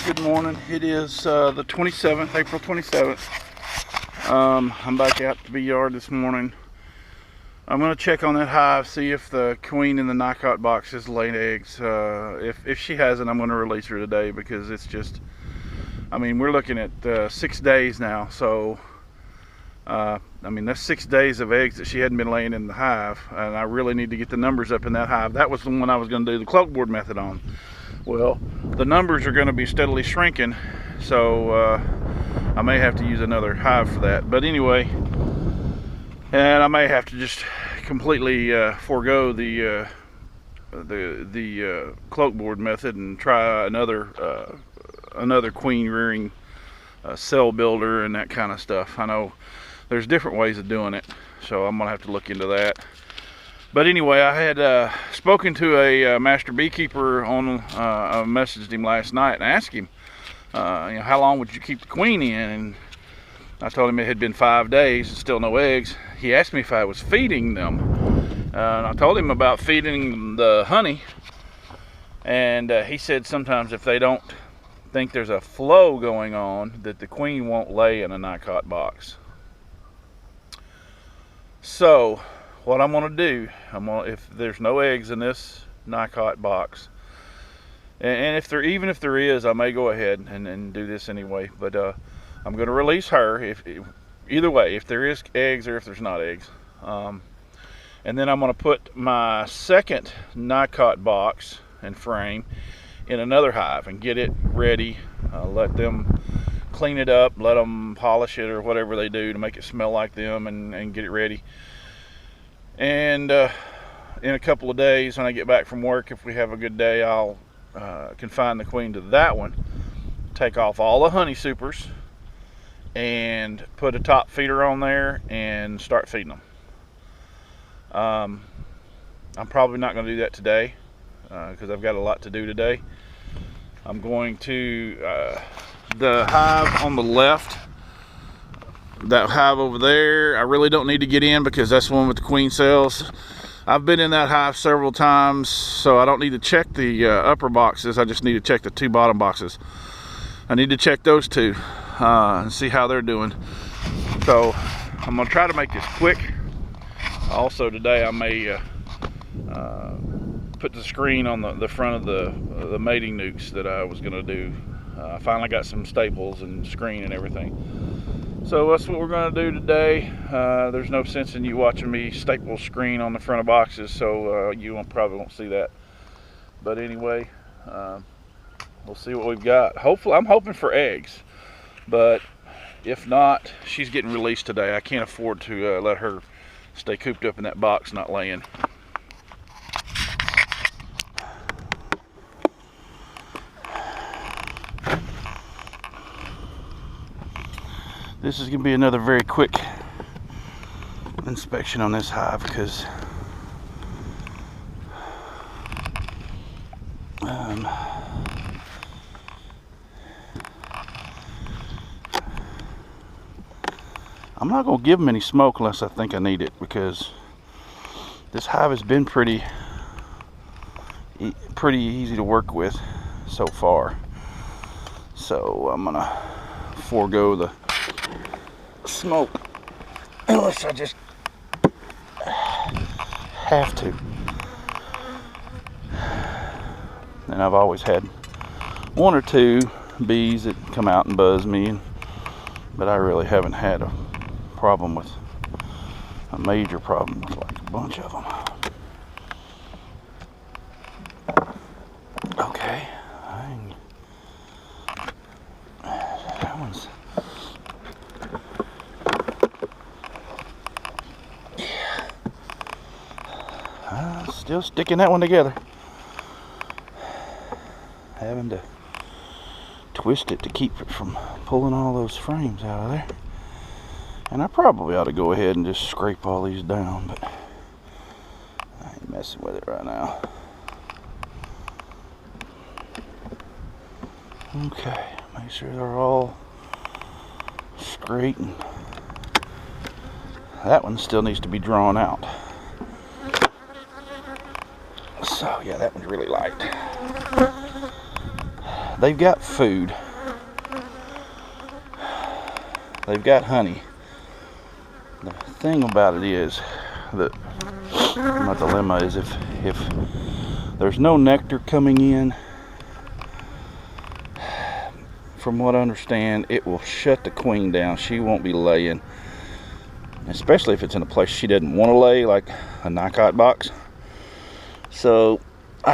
Good morning. It is the 27th, April 27th. I'm back out to the yard this morning. I'm going to check on that hive, see if the queen in the Nicot box has laid eggs. If she hasn't, I'm going to release her today because it's just, I mean, we're looking at 6 days now. So, I mean, that's 6 days of eggs that she hadn't been laying in the hive. And I really need to get the numbers up in that hive. That was the one I was going to do the cloak board method on. Well, the numbers are going to be steadily shrinking, so I may have to use another hive for that. But anyway, and I may have to just completely forego the cloak board method and try another queen rearing cell builder and that kind of stuff. I know there's different ways of doing it, so I'm gonna have to look into that. But anyway, I had spoken to a master beekeeper on, I messaged him last night and asked him, you know, how long would you keep the queen in? And I told him it had been 5 days and still no eggs. He asked me if I was feeding them. And I told him about feeding the honey. And he said sometimes if they don't think there's a flow going on, that the queen won't lay in a Nicot box. So, what I'm gonna do, if there's no eggs in this Nicot box, and even if there is, I may go ahead and do this anyway. But I'm gonna release her either way, if there is eggs or if there's not eggs. And then I'm gonna put my second Nicot box and frame in another hive and get it ready. Let them clean it up, let them polish it or whatever they do to make it smell like them, and get it ready. And in a couple of days when I get back from work, if we have a good day, I'll confine the queen to that one, take off all the honey supers and put a top feeder on there and start feeding them. I'm probably not going to do that today because I've got a lot to do today. I'm going to the hive on the left, that hive over there, I really don't need to get in because that's the one with the queen cells. I've been in that hive several times, so I don't need to check the upper boxes. I just need to check the 2 bottom boxes. I need to check those 2 and see how they're doing. So I'm gonna try to make this quick. Also today I may put the screen on the front of the mating nukes that I was gonna do. I finally got some staples and screen and everything. So that's what we're going to do today. There's no sense in you watching me staple screen on the front of boxes, so you probably won't see that. But anyway, we'll see what we've got. Hopefully, I'm hoping for eggs, but if not, she's getting released today. I can't afford to let her stay cooped up in that box not laying. This is going to be another very quick inspection on this hive because I'm not going to give them any smoke unless I think I need it, because this hive has been pretty easy to work with so far. So I'm going to forego the smoke unless I just have to. And I've always had 1 or 2 bees that come out and buzz me, but I really haven't had a major problem with like a bunch of them. Okay, that one's, still sticking that one together. Having to twist it to keep it from pulling all those frames out of there. And I probably ought to go ahead and just scrape all these down, but I ain't messing with it right now. Okay, make sure they're all straight, and that one still needs to be drawn out. So yeah, that one's really light. they've got food. They've got honey. The thing about it is that my dilemma is if there's no nectar coming in, from what I understand, it will shut the queen down. She won't be laying, especially if it's in a place she doesn't want to lay, like a Nicot box. So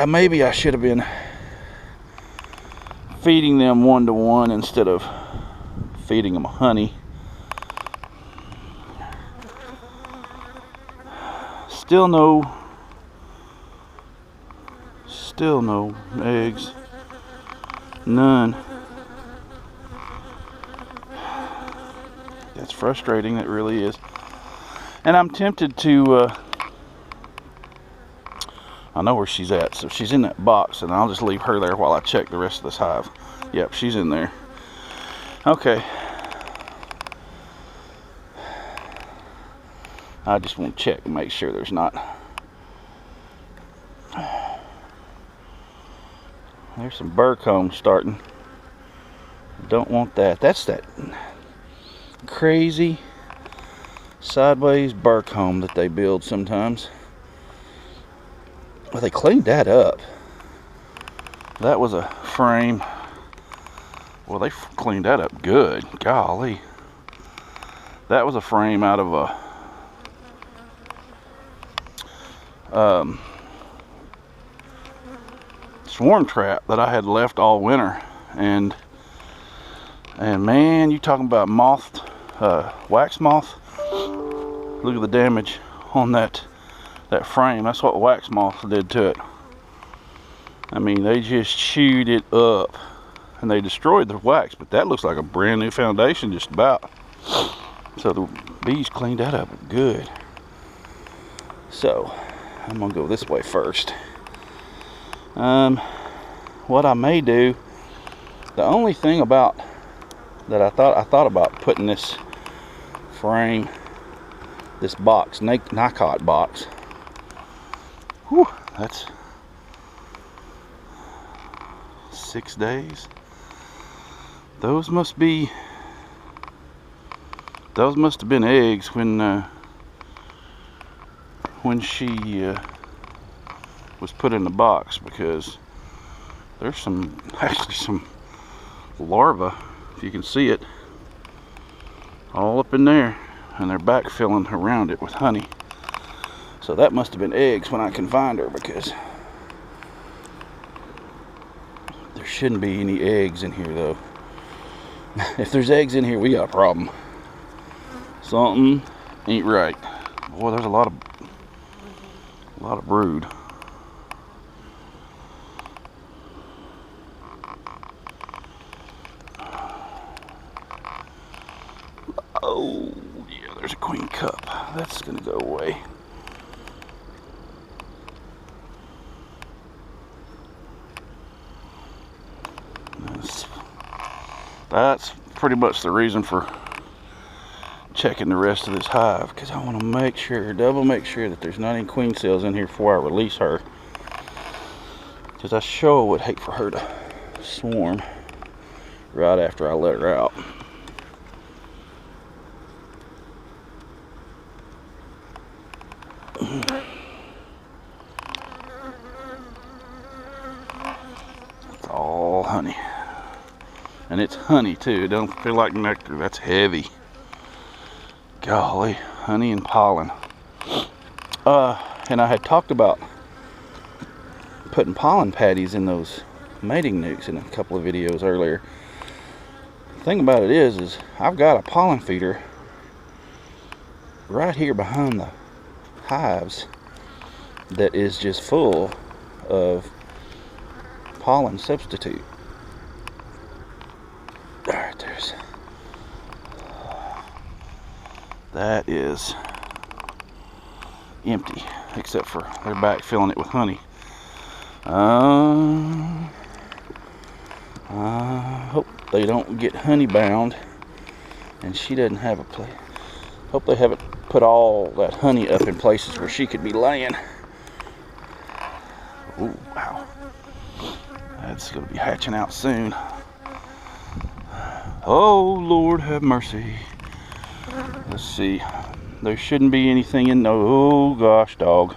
maybe I should have been feeding them 1-to-1 instead of feeding them honey. Still no eggs. None. That's frustrating, it really is. And I'm tempted to, I know where she's at, so she's in that box, and I'll just leave her there while I check the rest of this hive. Yep, she's in there. Okay. I just want to check and make sure there's not. There's some burr combs starting. Don't want that. That's that crazy sideways burr comb that they build sometimes. Well, they cleaned that up. That was a frame. Well, they cleaned that up good. Golly. That was a frame out of a swarm trap that I had left all winter, and man, you talking about moth, wax moth. Look at the damage on that frame. That's what wax moth did to it. I mean, they just chewed it up and they destroyed the wax, but that looks like a brand new foundation just about. So the bees cleaned that up good. So I'm gonna go this way first. What I may do, the only thing about that I thought about putting this frame, this box, Nicot box. Whew, that's 6 days. Those must have been eggs when she was put in the box, because there's actually some larvae, if you can see it, all up in there, and they're backfilling around it with honey. So that must have been eggs when I can find her, because there shouldn't be any eggs in here though. If there's eggs in here, we got a problem. Something ain't right. Boy, there's a lot of brood. Oh, yeah, there's a queen cup. That's gonna go away. That's pretty much the reason for checking the rest of this hive, because I want to make sure, double make sure that there's not any queen cells in here before I release her, because I sure would hate for her to swarm right after I let her out. It's all honey. And it's honey too. It don't feel like nectar. That's heavy. Golly, honey and pollen. And I had talked about putting pollen patties in those mating nukes in a couple of videos earlier. The thing about it is I've got a pollen feeder right here behind the hives that is just full of pollen substitute. Alright, that is empty, except for they're back filling it with honey. I hope they don't get honey bound and she doesn't have a place. Hope they haven't put all that honey up in places where she could be laying. Ooh, wow. That's going to be hatching out soon. Oh, Lord have mercy. Let's see. There shouldn't be anything in. Oh, gosh, dog.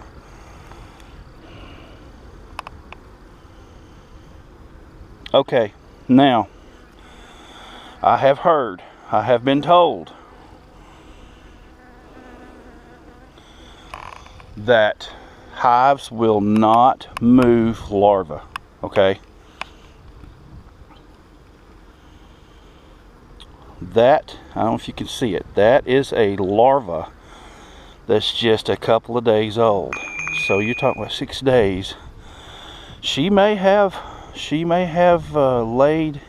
Okay, now, I have heard, I have been told that hives will not move larvae, okay? That, I don't know if you can see it, that is a larva that's just a couple of days old. So you're talking about 6 days. She may have laid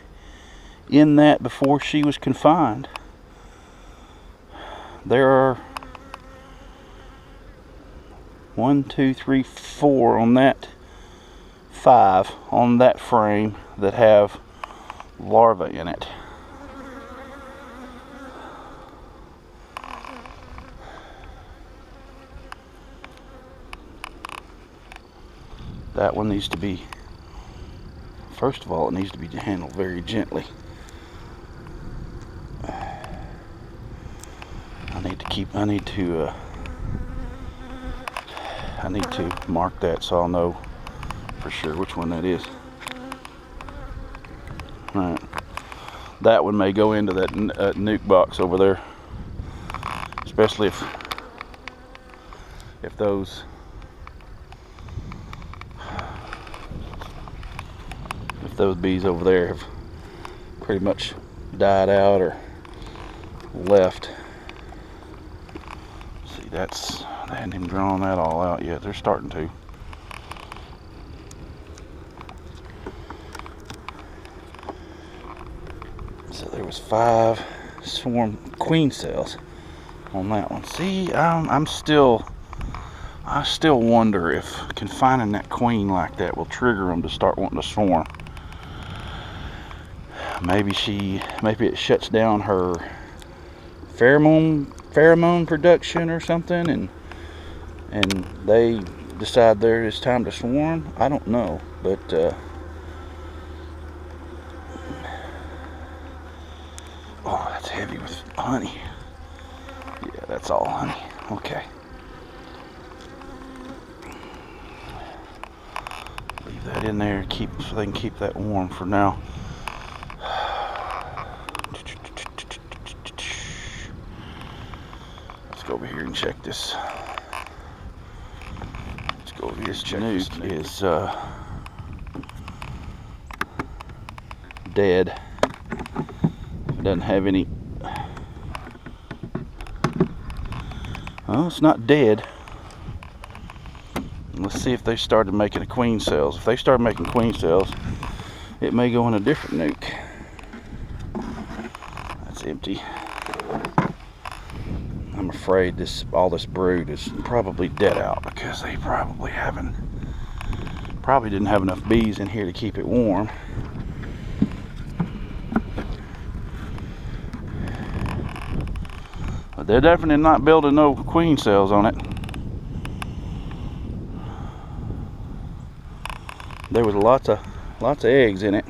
in that before she was confined. There are 1, 2, 3, 4 on that, 5 on that frame that have larvae in it. That one needs to be, first of all, it needs to be handled very gently. I need to mark that so I'll know for sure which one that is. Alright. That one may go into that nuke box over there, especially if those bees over there have pretty much died out or left. See, they hadn't even drawn that all out yet. They're starting to. So there was 5 swarm queen cells on that one. See, I still wonder if confining that queen like that will trigger them to start wanting to swarm. Maybe it shuts down her pheromone production or something, and they decide it's time to swarm. I don't know, but oh, that's heavy with honey. Yeah, that's all honey. Okay. Leave that in there so they can keep that warm for now. Go over here and check this. Let's go over here and check this. Nuke is dead. It doesn't have any. Well, it's not dead. Let's see if they started making a queen cells. If they start making queen cells, it may go in a different nuke. That's empty. I'm afraid all this brood is probably dead out because they probably didn't have enough bees in here to keep it warm. But they're definitely not building no queen cells on it. There was lots of eggs in it.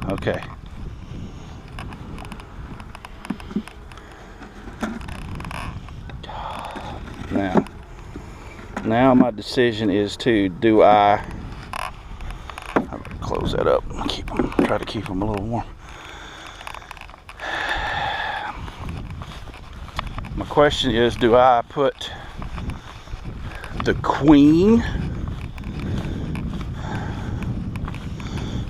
Okay. Now my decision is to I'm gonna close that up and try to keep them a little warm. My question is, do I put the queen?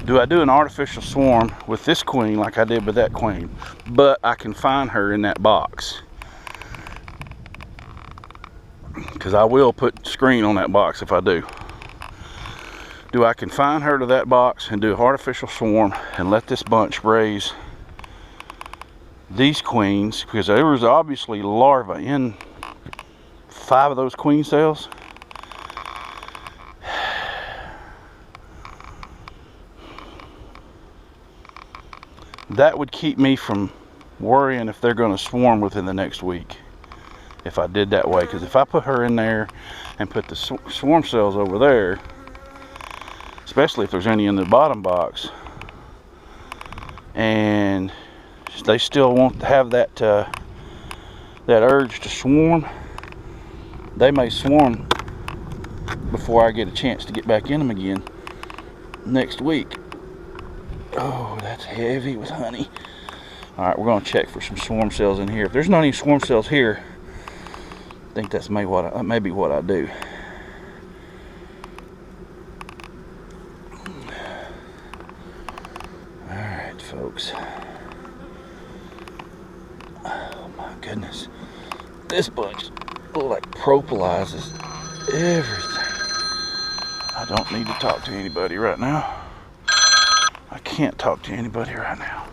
Do I do an artificial swarm with this queen like I did with that queen, but I confine her in that box? Because I will put screen on that box if I do. Do I confine her to that box and do an artificial swarm and let this bunch raise these queens? Because there was obviously larvae in 5 of those queen cells. That would keep me from worrying if they're going to swarm within the next week. if I did that way, because if I put her in there and put the swarm cells over there, especially if there's any in the bottom box, and they still won't have that that urge to swarm, they may swarm before I get a chance to get back in them again next week. Oh, that's heavy with honey. All right, we're going to check for some swarm cells in here. If there's not any swarm cells here, I think that's maybe what I do. All right, folks. Oh my goodness, this bunch like propolizes everything. I don't need to talk to anybody right now. I can't talk to anybody right now.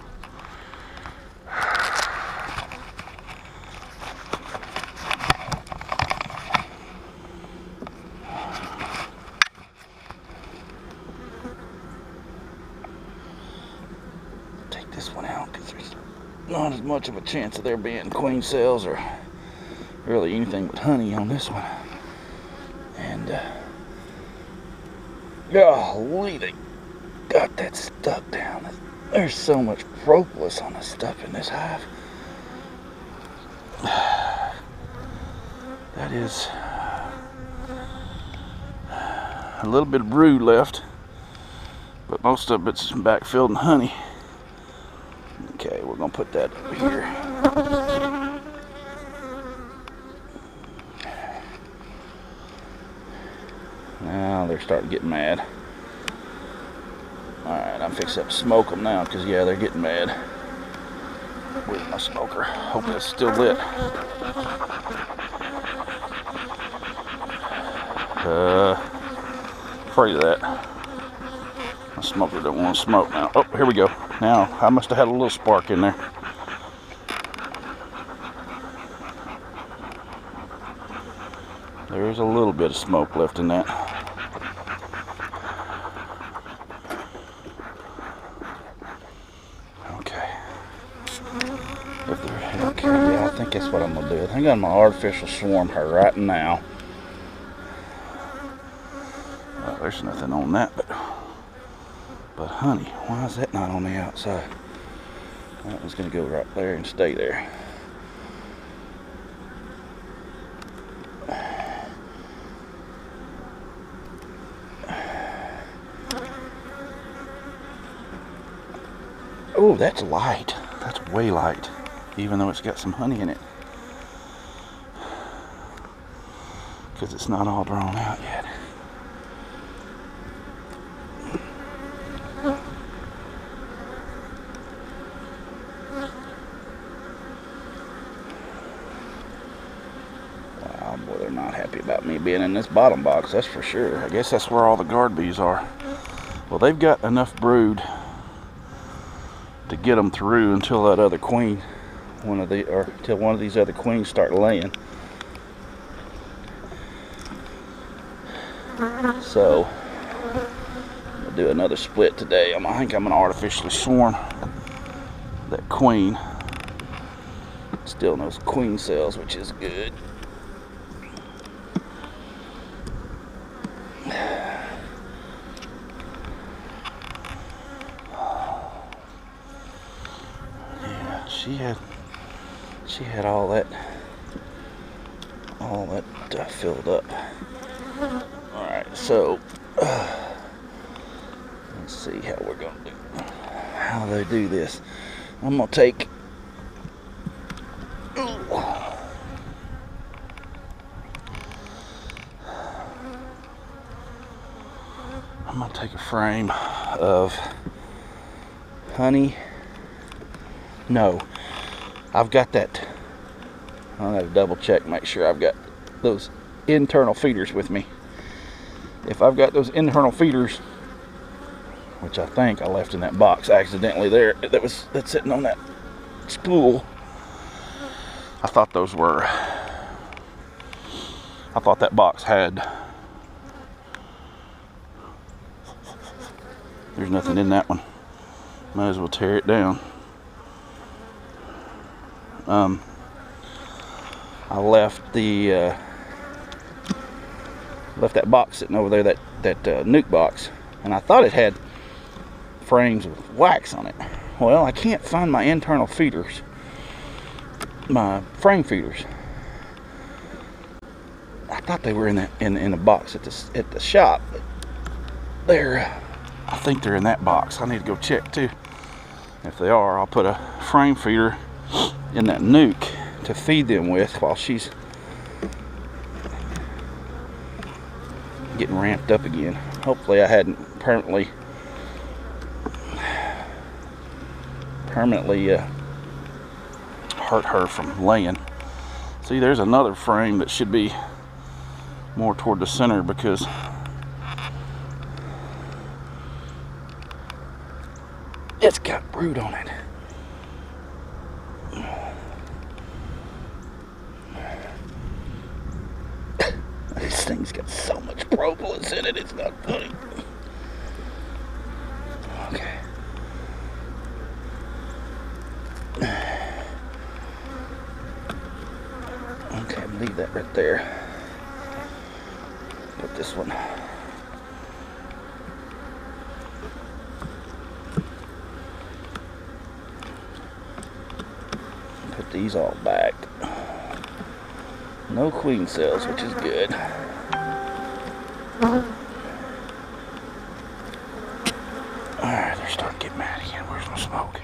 Take this one out because there's not as much of a chance of there being queen cells or really anything but honey on this one. And golly, they got that stuck down. There's so much propolis on this stuff in this hive. That is a little bit of brood left, but most of it's backfilled in honey. Okay, we're gonna put that over here. Now they're starting to get mad. Alright, I'm fixing up to smoke them now because, yeah, they're getting mad. Where's my smoker? Hope it's still lit. Afraid of that. My smoker don't want to smoke now. Oh, here we go. Now, I must have had a little spark in there. There's a little bit of smoke left in that. Okay. Okay, yeah, I think that's what I'm going to do. I think I'm going to artificial swarm her right now. Well, there's nothing on that, but honey, why is that not on the outside? That one's going to go right there and stay there. Oh, that's light. That's way light, even though it's got some honey in it. Because it's not all drawn out yet. Wow, boy, they're not happy about me being in this bottom box, that's for sure. I guess that's where all the guard bees are. Well, they've got enough brood to get them through until that other queen, until one of these other queens start laying. So I'm gonna do another split today. I think I'm gonna artificially swarm that queen. Still no queen cells, which is good. She had all that filled up. All right, so let's see how we're gonna do. How they do this? I'm gonna take. I'm gonna take a frame of honey. No, I've got that. I'll have to double check, make sure I've got those internal feeders with me. If I've got those internal feeders, which I think I left in that box accidentally there, that's sitting on that spool. I thought that box had. There's nothing in that one. Might as well tear it down. I left the left that box sitting over there, that nuke box, and I thought it had frames with wax on it. Well, I can't find my internal feeders, my frame feeders. I thought they were in the box at the shop, but I think they're in that box. I need to go check too. If they are, I'll put a frame feeder in that nuke to feed them with while she's getting ramped up again. Hopefully I hadn't permanently hurt her from laying. See, there's another frame that should be more toward the center because it's got brood on it. This thing's got so much propolis in it, it's not funny. Okay. Okay, leave that right there. Put this one. Put these all back. No queen cells, which is good. Alright, they're starting to get mad again. Where's my smoke?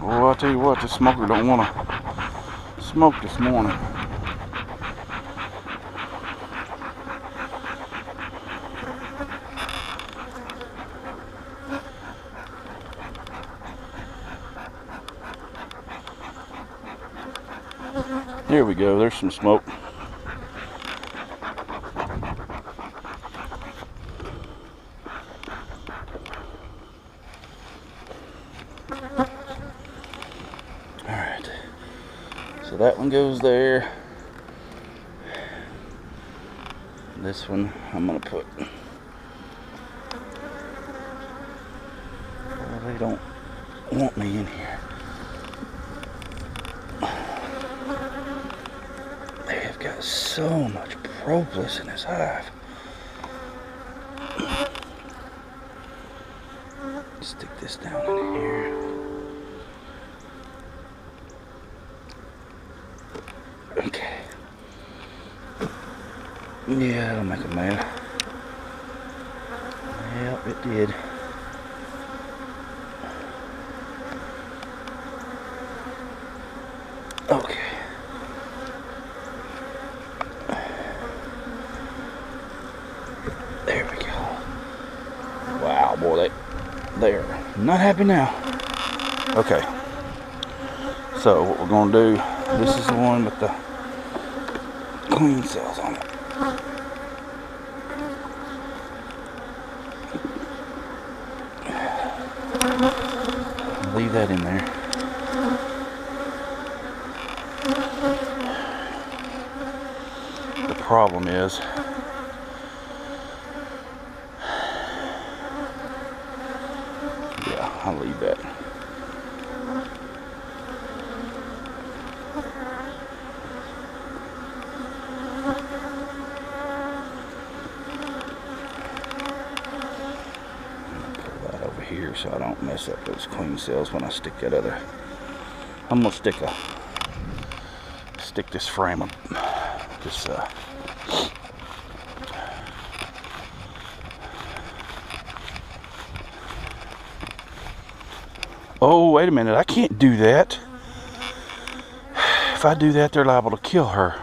Well, I tell you what, the smoker don't want to smoke this morning. There we go, there's some smoke. Alright, so that one goes there. This one I'm going to put. Well, they don't want me in here. They have got so much propolis in this hive. Stick this down in here. Okay. Yeah, that'll make them mad. Yep, it did. Okay. There we go. Wow, boy, they're not happy now. Okay. So what we're gonna do, this is the one with the queen cells on it. Leave that in there. The problem is, yeah, I'll leave that. Here so I don't mess up those queen cells when I stick that other. I'm gonna stick this frame of this oh, wait a minute, I can't do that. If I do that, they're liable to kill her.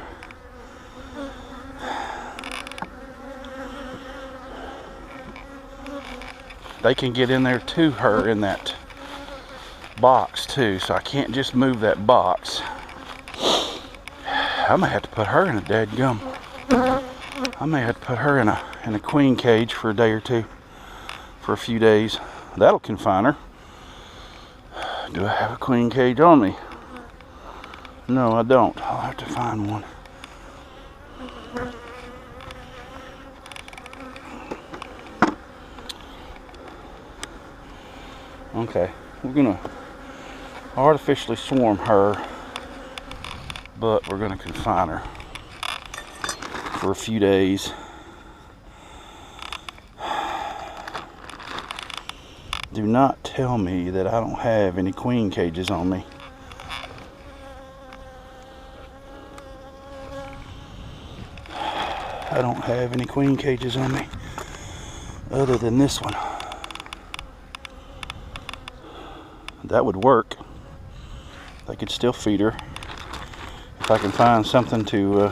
They can get in there to her in that box too, so I can't just move that box. I may have to put her in a dadgum. I may have to put her in a queen cage for a day or two, for a few days. That'll confine her. Do I have a queen cage on me? No, I don't. I'll have to find one. Okay, we're gonna artificially swarm her, but we're gonna confine her for a few days. Do not tell me that I don't have any queen cages on me. I don't have any queen cages on me other than this one. That would work. I could still feed her if I can find something to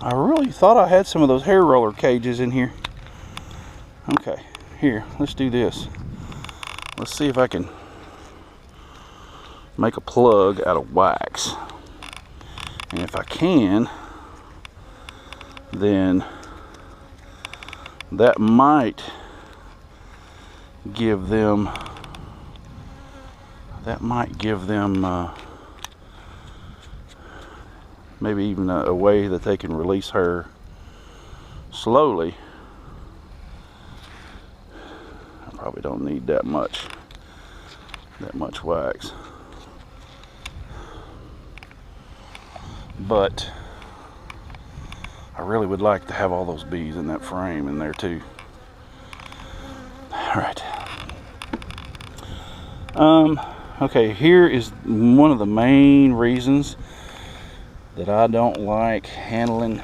I really thought I had some of those hair roller cages in here. Okay, here, let's do this. Let's see if I can make a plug out of wax. And if I can, then that might give them maybe even a way that they can release her slowly. I probably don't need that much wax, but I really would like to have all those bees in that frame in there too. All right. Okay, here is one of the main reasons that I don't like handling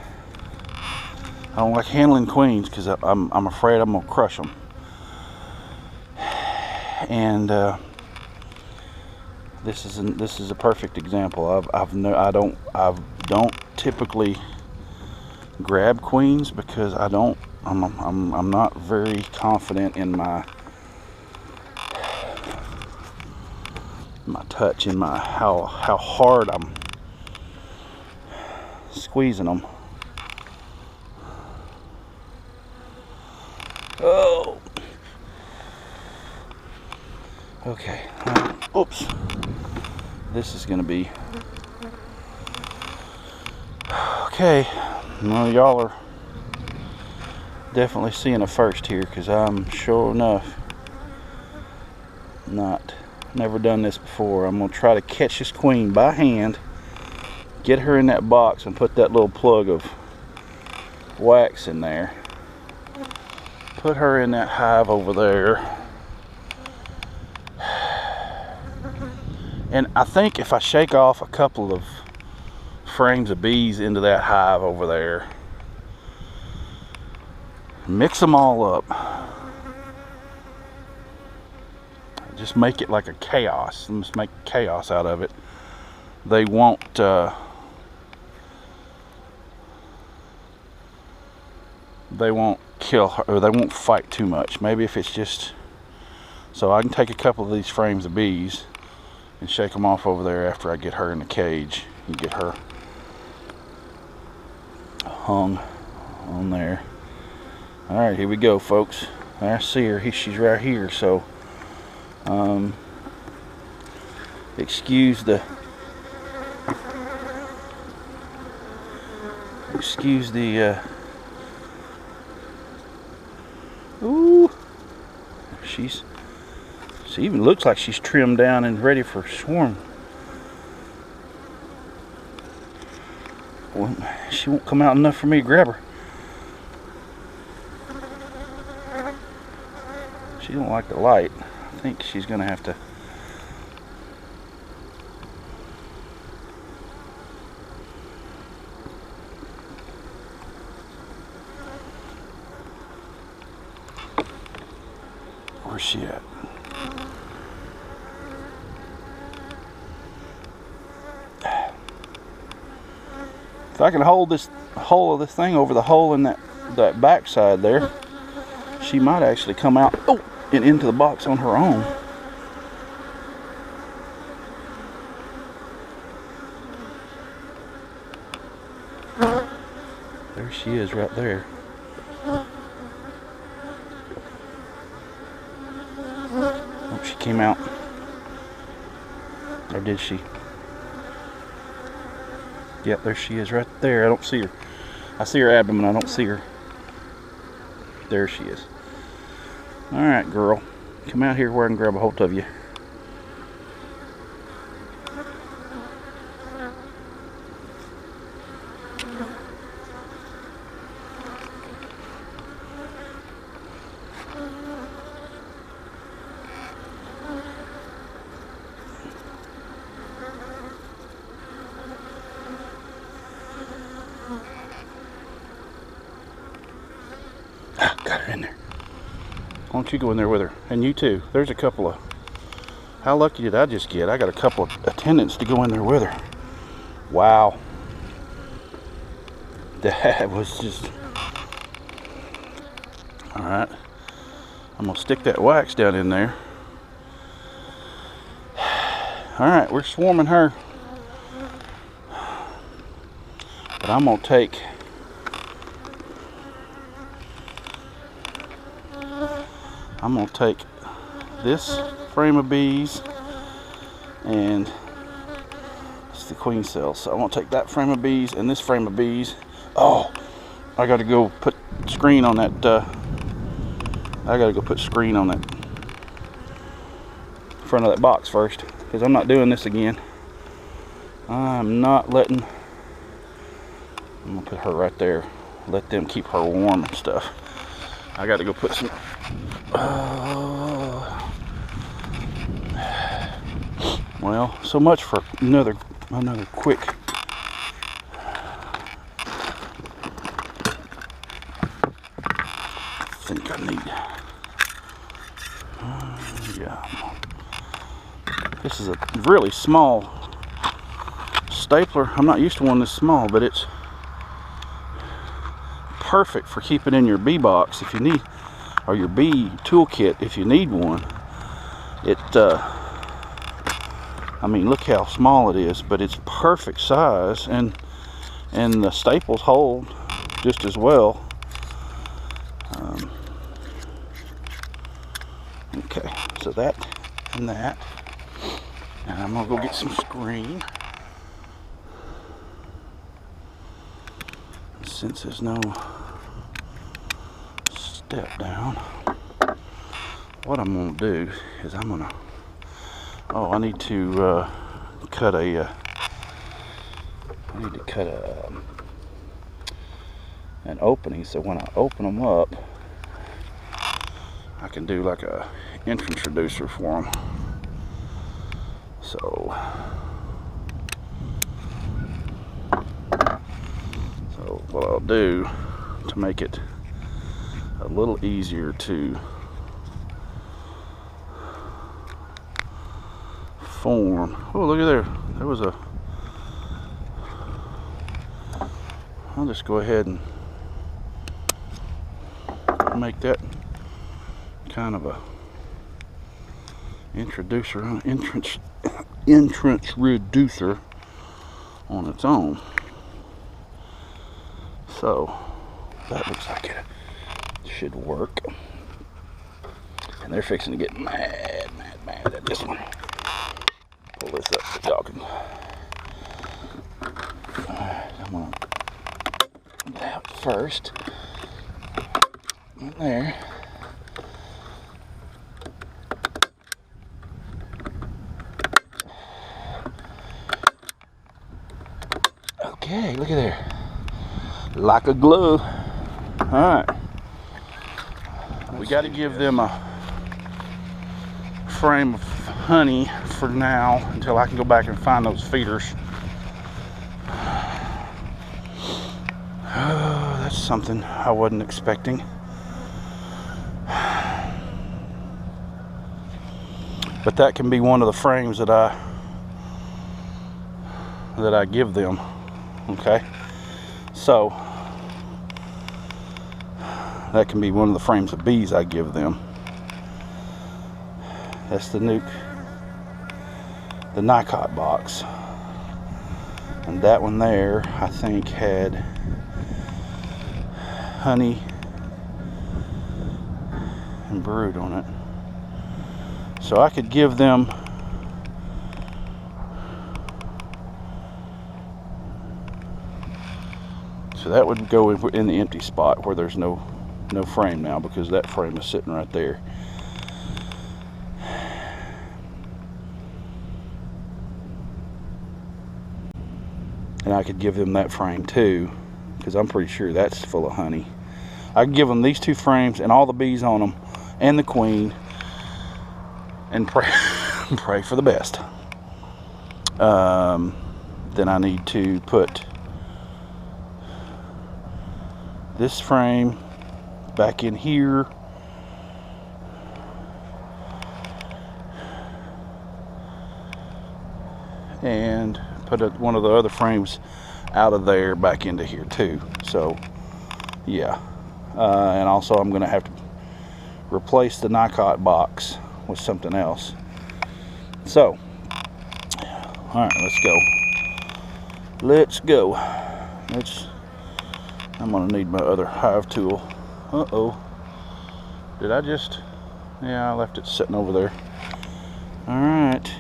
queens, because I'm afraid I'm gonna crush them. And this is a perfect example. I don't typically grab queens because I'm not very confident in my touch, in my how hard I'm squeezing them. Oh, okay. Oops. This is gonna be okay. Well, y'all are definitely seeing a first here, because I'm sure enough never done this before. I'm gonna try to catch this queen by hand, get her in that box, and put that little plug of wax in there. Put her in that hive over there. And I think if I shake off a couple of frames of bees into that hive over there, mix them all up, just make it like a chaos. Let's make chaos out of it. They won't kill her, or they won't fight too much. Maybe if it's just, so I can take a couple of these frames of bees and shake them off over there after I get her in the cage and get her hung on there. All right, here we go, folks. I see her. She's right here. So excuse the ooh, she even looks like she's trimmed down and ready for swarm. Well, she won't come out enough for me to grab her. She don't like the light. I think she's gonna have to. Where's she at? If I can hold this hole of this thing over the hole in that backside there, she might actually come out and into the box on her own. There she is right there. Oh, she came out. Or did she? Yep, there she is right there. I don't see her. I see her abdomen, I don't see her. There she is. Alright, girl. Come out here where I can grab a hold of you. Got her in there. Why don't you go in there with her? And you too. There's a couple of... How lucky did I just get? I got a couple of attendants to go in there with her. Wow. That was just... Alright. I'm going to stick that wax down in there. Alright, we're swarming her. But I'm going to take... this frame of bees, and it's the queen cell. So I'm going to take that frame of bees and this frame of bees. Oh, I got to go put screen on that. I got to go put screen on that front of that box first, because I'm not doing this again. I'm not letting... I'm going to put her right there. Let them keep her warm and stuff. I got to go put some... well, so much for another quick... I think I need... yeah. This is a really small stapler. I'm not used to one this small, but it's perfect for keeping in your bee box if you need, or your bee toolkit if you need one. I mean, look how small it is, but it's perfect size, and the staples hold just as well. Okay, so that and that, and I'm gonna go get some screen. Since there's no step down, what I'm gonna do is I'm gonna... Oh, I need to cut a... I need to cut an opening, so when I open them up, I can do like a entrance reducer for them. So what I'll do to make it a little easier to form. Oh, look at there. There was a... I'll just go ahead and make that kind of a entrance reducer on its own. So that looks like it should work. And they're fixing to get mad at this one. Pull this up so y'all can... Alright, I'm gonna do that first. Right there. Okay, look at there. Like a glove. Alright. We got to give them a frame of honey for now until I can go back and find those feeders. Oh, that's something I wasn't expecting. But that can be one of the frames that I give them. Okay, so that can be one of the frames of bees I give them. That's the Nicot box, and that one there I think had honey and brood on it. So I could give them So that would go in the empty spot where there's no frame now, because that frame is sitting right there. And I could give them that frame too, because I'm pretty sure that's full of honey. I could give them these 2 frames and all the bees on them and the queen, and pray for the best. Then I need to put this frame back in here, and put one of the other frames out of there back into here too. So yeah, and also I'm gonna have to replace the Nicot box with something else. So all right, let's go. I'm gonna need my other hive tool. Did I just, yeah, I left it sitting over there. All right,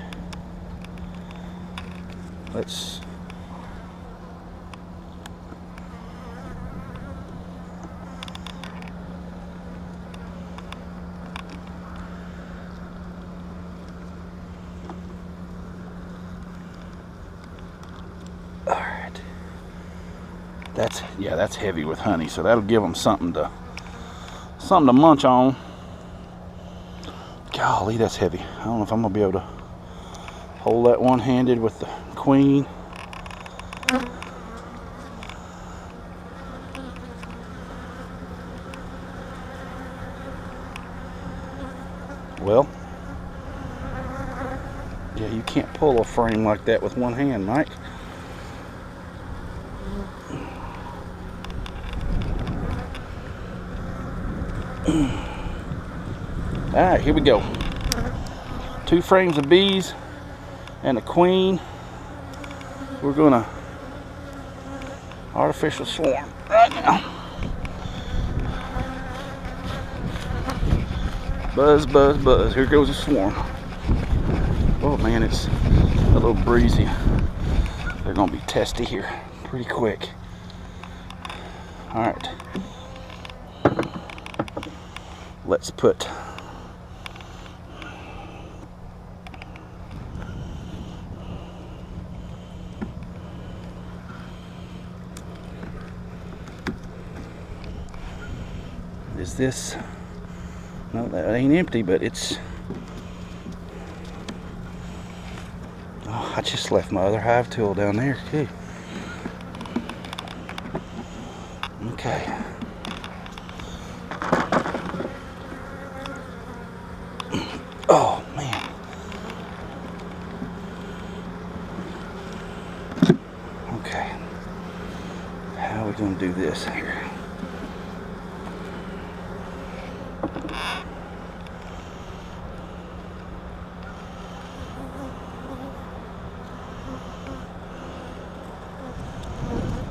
let's, all right, that's heavy with honey, so that'll give them something to munch on. Golly, that's heavy. I don't know if I'm gonna be able to hold that one-handed with the queen. Well, yeah, you can't pull a frame like that with one hand, Mike. Alright, here we go. 2 frames of bees and a queen. We're gonna artificial swarm right now. Buzz, buzz, buzz. Here goes a swarm. Oh man, it's a little breezy. They're gonna be testy here pretty quick. Alright. Let's put this, no, that ain't empty, but it's, oh, I just left my other hive tool down there too. Okay. Oh man. Okay. How are we gonna do this here?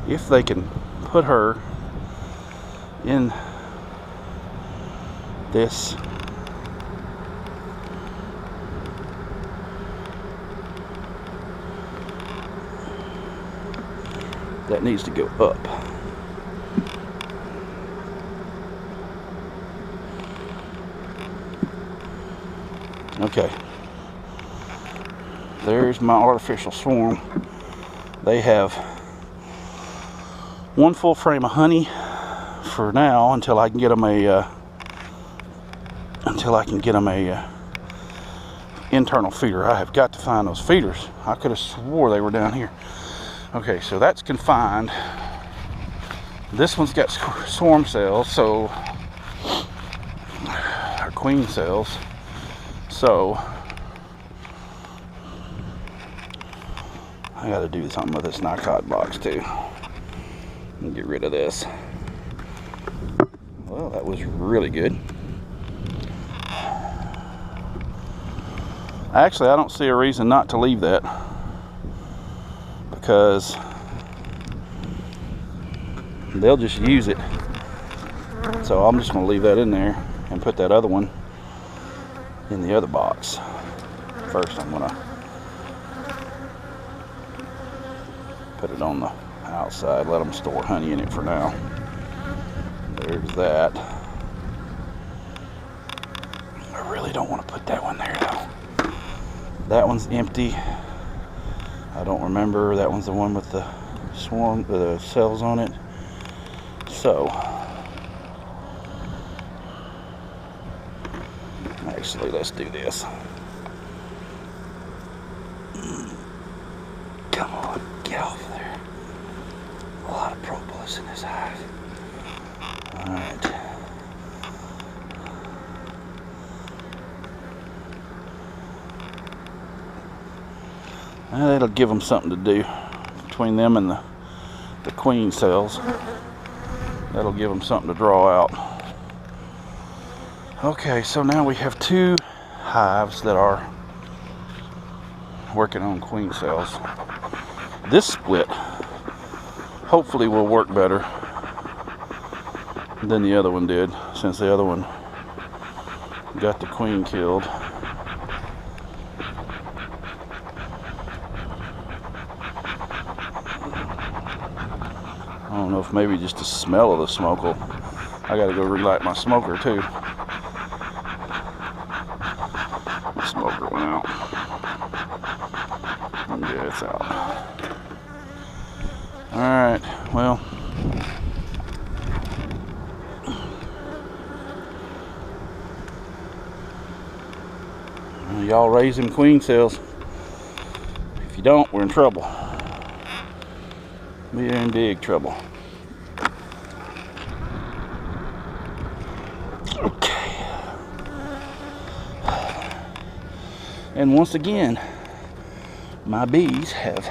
If they can put her in this that needs to go up. Okay, there's my artificial swarm. They have 1 full frame of honey for now until I can get them a internal feeder. I have got to find those feeders. I could have swore they were down here. Okay, so that's confined. This one's got swarm cells, so, or queen cells. So I got to do something with this Nicot box too. And get rid of this. Well, that was really good. Actually, I don't see a reason not to leave that, because they'll just use it. So I'm just going to leave that in there and put that other one in the other box. First, I'm going to put it on the outside. Let them store honey in it for now. There's that. I really don't want to put that one there though. That one's empty. I don't remember. That one's the one with the swarm, the cells on it. So, actually, let's do this. Come on, get off of there. A lot of propolis in this hive. Alright. That'll give them something to do between them and the queen cells. That'll give them something to draw out. Okay, so now we have 2 hives that are working on queen cells. This split hopefully will work better than the other one did, since the other one got the queen killed. I don't know if maybe just the smell of the smoke will... I gotta go relight my smoker too. My smoker went out. Yeah, it's out. Alright, well. Y'all raise them queen cells. If you don't, we're in trouble. We're in big trouble. Okay. And once again, my bees have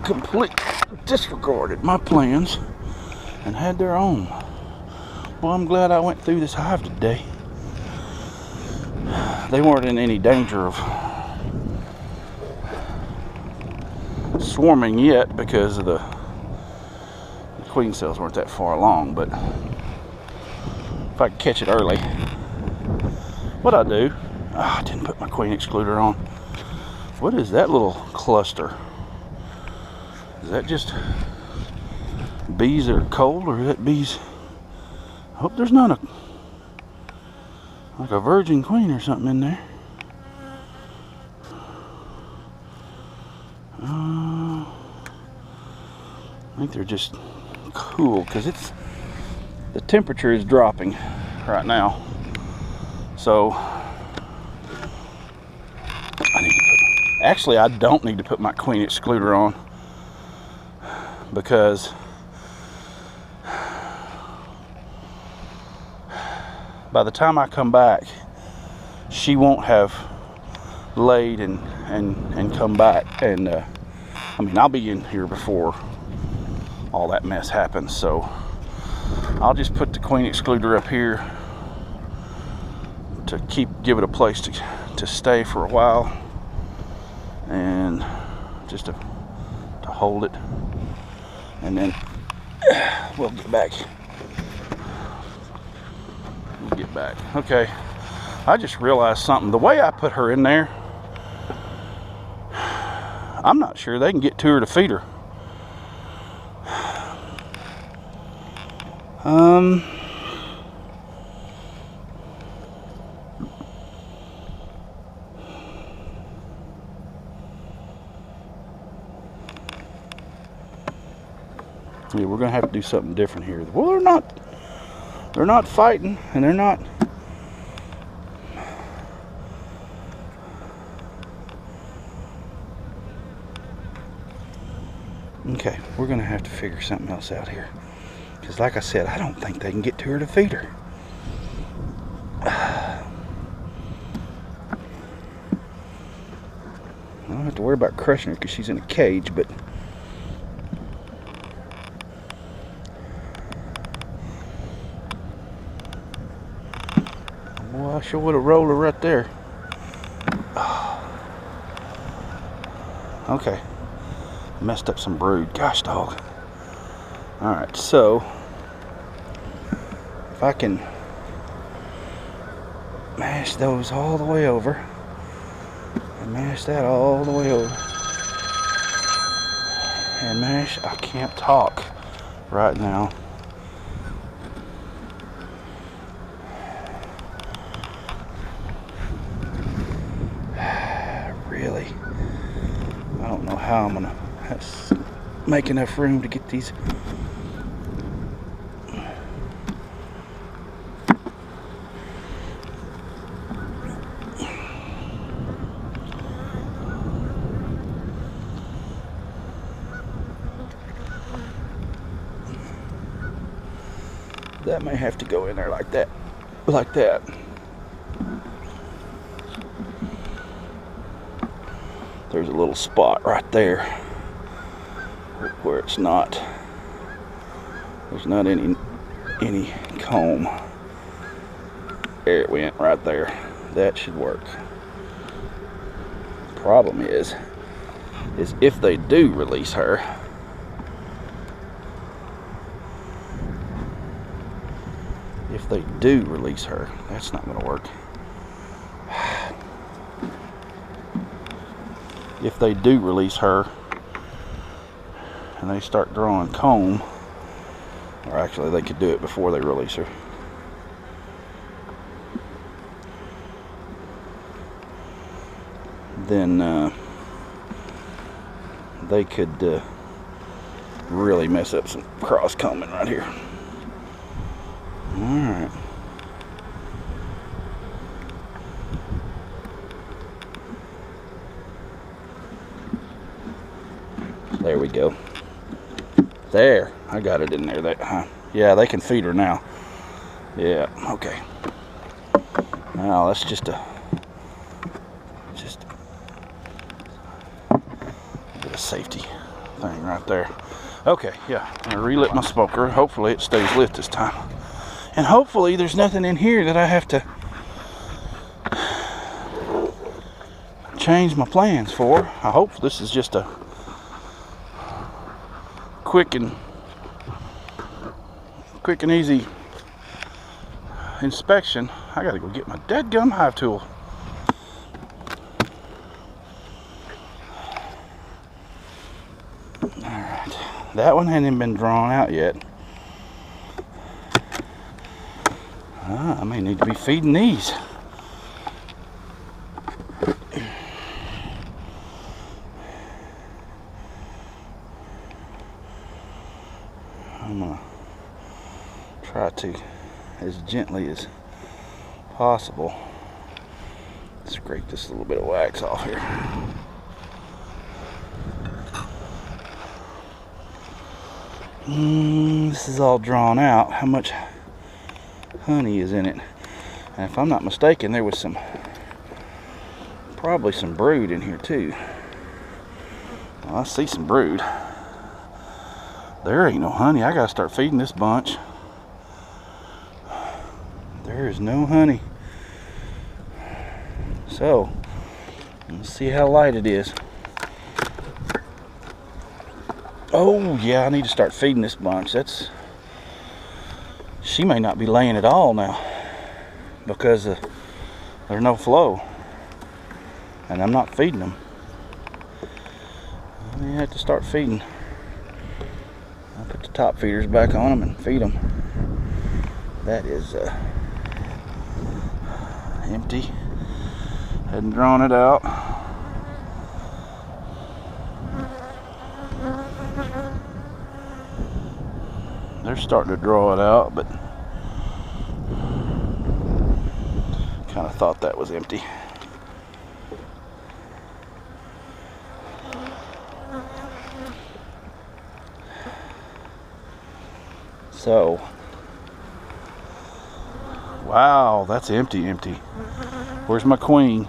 completely disregarded my plans and had their own. Well, I'm glad I went through this hive today. They weren't in any danger of swarming yet because of the queen cells weren't that far along, but if I could catch it early, what I do, I didn't put my queen excluder on. What is that little cluster? Is that just bees that are cold, or is that bees? I hope there's not like a virgin queen or something in there. I think they're just cool because the temperature is dropping right now. So actually I don't need to put my queen excluder on, because by the time I come back, she won't have laid and come back, and I mean, I'll be in here before all that mess happens. So I'll just put the queen excluder up here to give it a place to stay for a while, and just to hold it, and then we'll get back. Okay, I just realized something. The way I put her in there, I'm not sure they can get to her to feed her. Yeah, we're gonna have to do something different here. Well, they're not fighting, and they're not. Okay, we're gonna have to figure something else out here, because like I said, I don't think they can get to her to feed her. I don't have to worry about crushing her because she's in a cage, but well, I sure would have rolled her right there. Okay. Messed up some brood. Gosh dog. Alright, so if I can mash those all the way over, and mash that all the way over, And Mash, I can't talk right now. Really, I don't know how I'm gonna make enough room to get these. That may have to go in there like that. Like that. There's a little spot right there where it's not, there's not any comb. There it went, right there. That should work. Problem is if they do release her, that's not gonna work. If they do release her and they start drawing comb, or actually they could do it before they release her. Then they could really mess up some cross combing right here. Alright. There we go. There, I got it in there. Yeah, they can feed her now. Yeah, okay. Now that's just a bit of safety thing right there. Okay, yeah, I'm gonna relit my smoker. Hopefully it stays lit this time. And hopefully there's nothing in here that I have to change my plans for. I hope this is just a quick and easy inspection. I gotta go get my dadgum hive tool. Alright, that one hasn't been drawn out yet. I may need to be feeding these. I'm gonna try to, as gently as possible, scrape this little bit of wax off here. This is all drawn out. How much honey is in it? And if I'm not mistaken, there was probably some brood in here too. Well, I see some brood. There ain't no honey. I gotta start feeding this bunch. There is no honey. So let's see how light it is. Oh yeah, I need to start feeding this bunch. She may not be laying at all now because there's no flow and I'm not feeding them. I may have to start feeding. I'll put the top feeders back on them and feed them. That is empty. Hadn't drawn it out. They're starting to draw it out, but kind of thought that was empty. So, wow, that's empty. Where's my queen?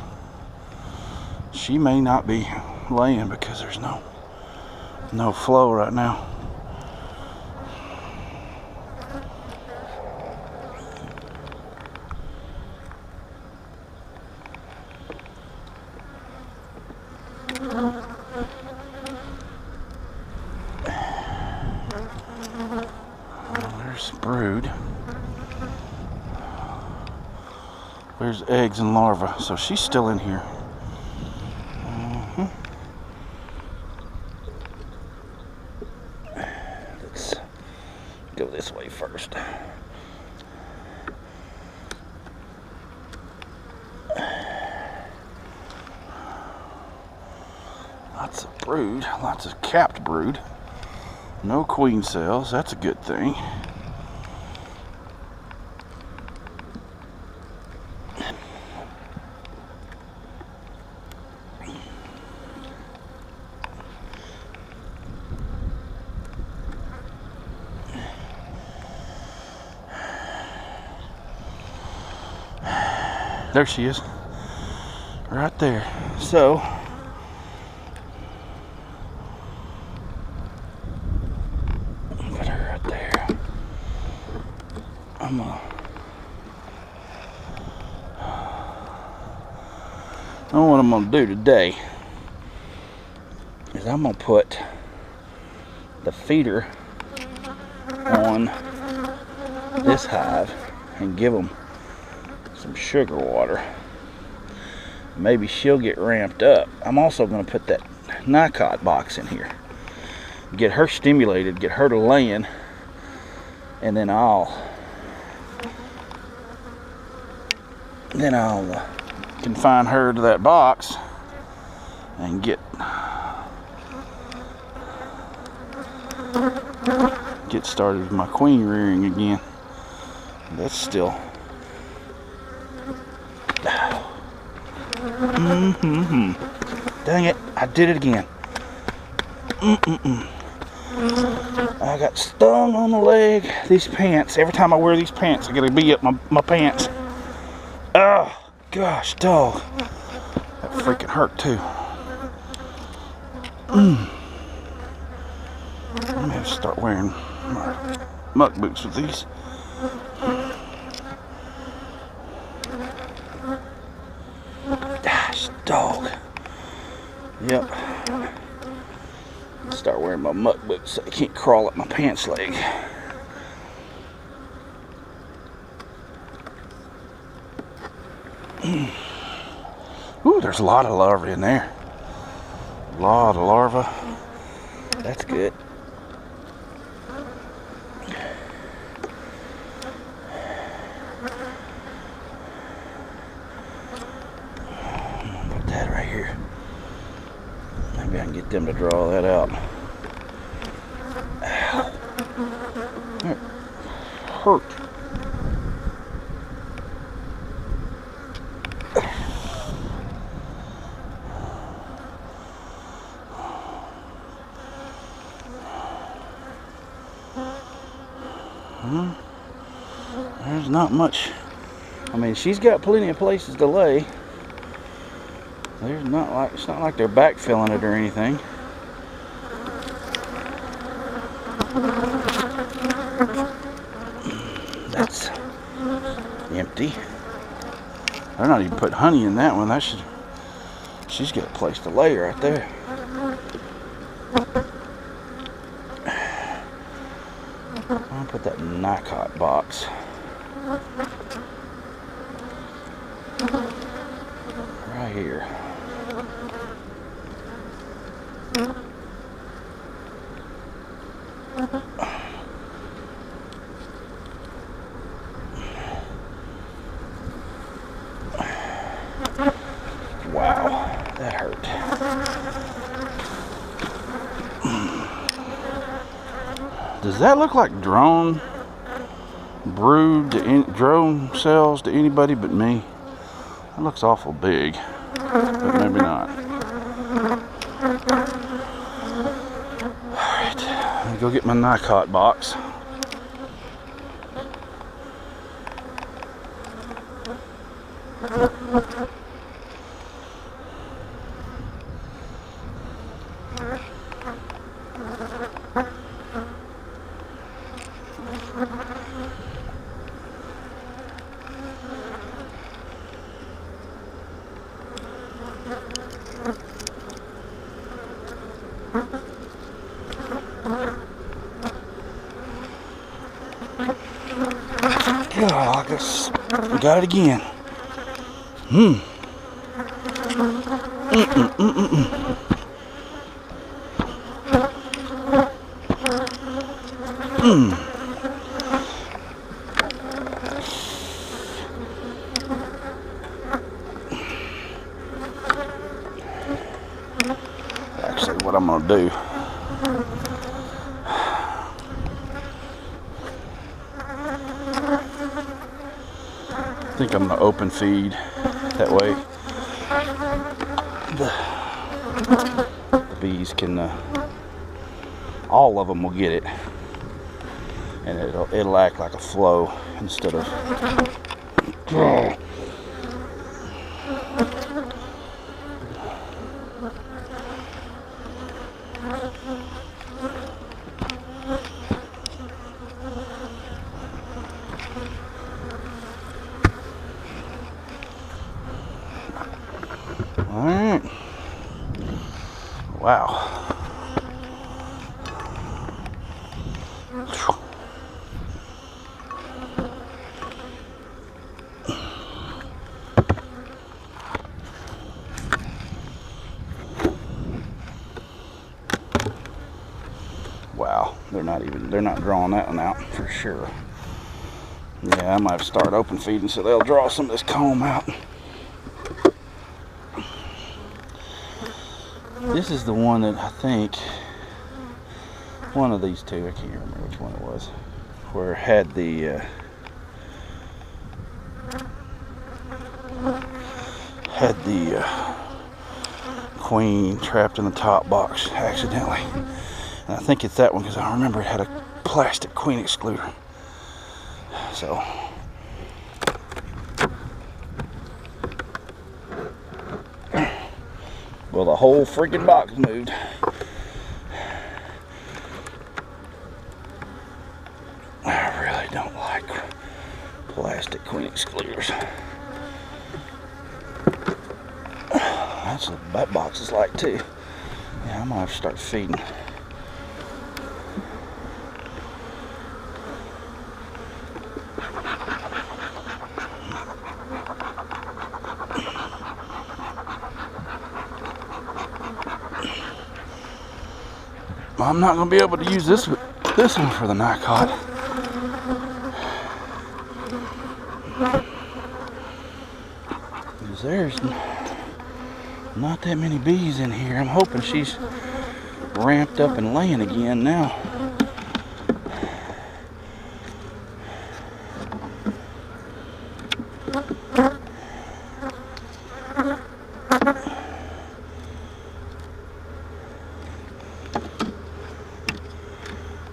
She may not be laying because there's no flow right now. There's brood. There's eggs and larvae, so she's still in here. Go this way first. Lots of brood, lots of capped brood. No queen cells, that's a good thing. There she is, right there. So, put her right there. What I'm gonna do today is I'm gonna put the feeder on this hive and give them some sugar water. Maybe she'll get ramped up. I'm also going to put that Nicot box in here, get her stimulated, get her to laying, and then I'll confine her to that box and get started with my queen rearing again. That's still dang it, I did it again. I got stung on the leg. These pants, every time I wear these pants, I gotta be up my pants. Oh, gosh, dog. That freaking hurt too. I'm gonna have to start wearing my muck boots with these. Gosh, dog. Yep. Start wearing my muck boots so I can't crawl up my pants leg. Ooh, there's a lot of larvae in there. A lot of larvae. That's good. Put that right here. Maybe I can get them to draw that out. Ow. That hurt. There's not much. I mean, she's got plenty of places to lay. It's not like they're backfilling it or anything. That's empty. They're not even putting honey in that one. She's got a place to lay right there. I'll put that Nicot box right here. Wow, that hurt. Does that look like drone cells to anybody but me? That looks awful big, but maybe not. Alright, let me go get my Nicot box. God, I got it again. do. I think I'm gonna open feed. That way the bees can, all of them will get it, and it'll act like a flow instead of. All right. Wow. Wow, they're not drawing that one out for sure. Yeah, I might have to start open feeding so they'll draw some of this comb out. This is the one that I think, one of these two, I can't remember which one it was, where it had the queen trapped in the top box accidentally. And I think it's that one because I remember it had a plastic queen excluder. So well, the whole freaking box moved. I really don't like plastic queen excluders. That's what that box is like too. Yeah, I might have to start feeding. I'm not going to be able to use this one for the Nicot. Because there's not that many bees in here. I'm hoping she's ramped up and laying again now.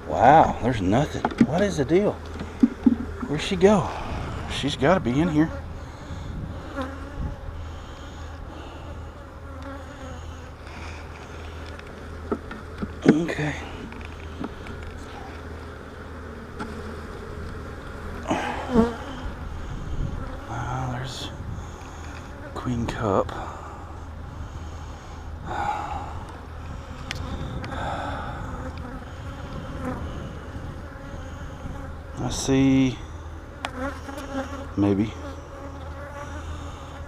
Wow, there's nothing. What is the deal? Where'd she go? She's got to be in here. Okay. There's Queen Cup. I see, maybe.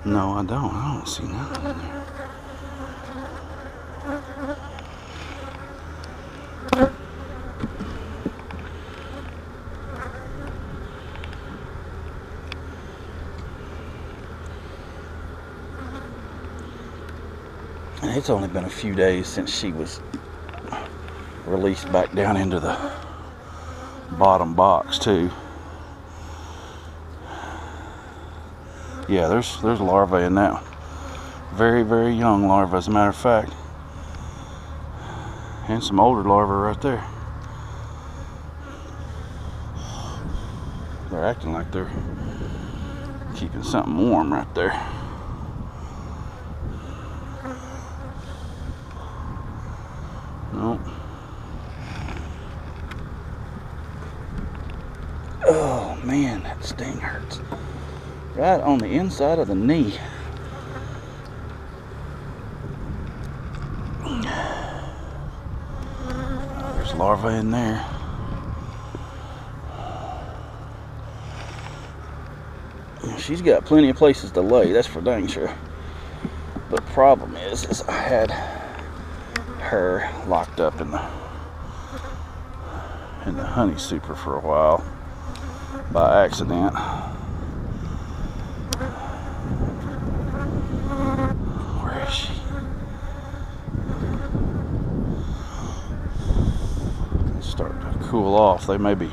No, I don't see nothing in there. And it's only been a few days since she was released back down into the bottom box too. Yeah, there's larvae in that one. Very, very young larvae, as a matter of fact. And some older larvae right there. They're acting like they're keeping something warm right there. Nope. Oh man, that sting hurts. Right on the inside of the knee. There's larvae in there. She's got plenty of places to lay, that's for dang sure. The problem is I had her locked up in the honey super for a while by accident. Where is she? cool off. They may be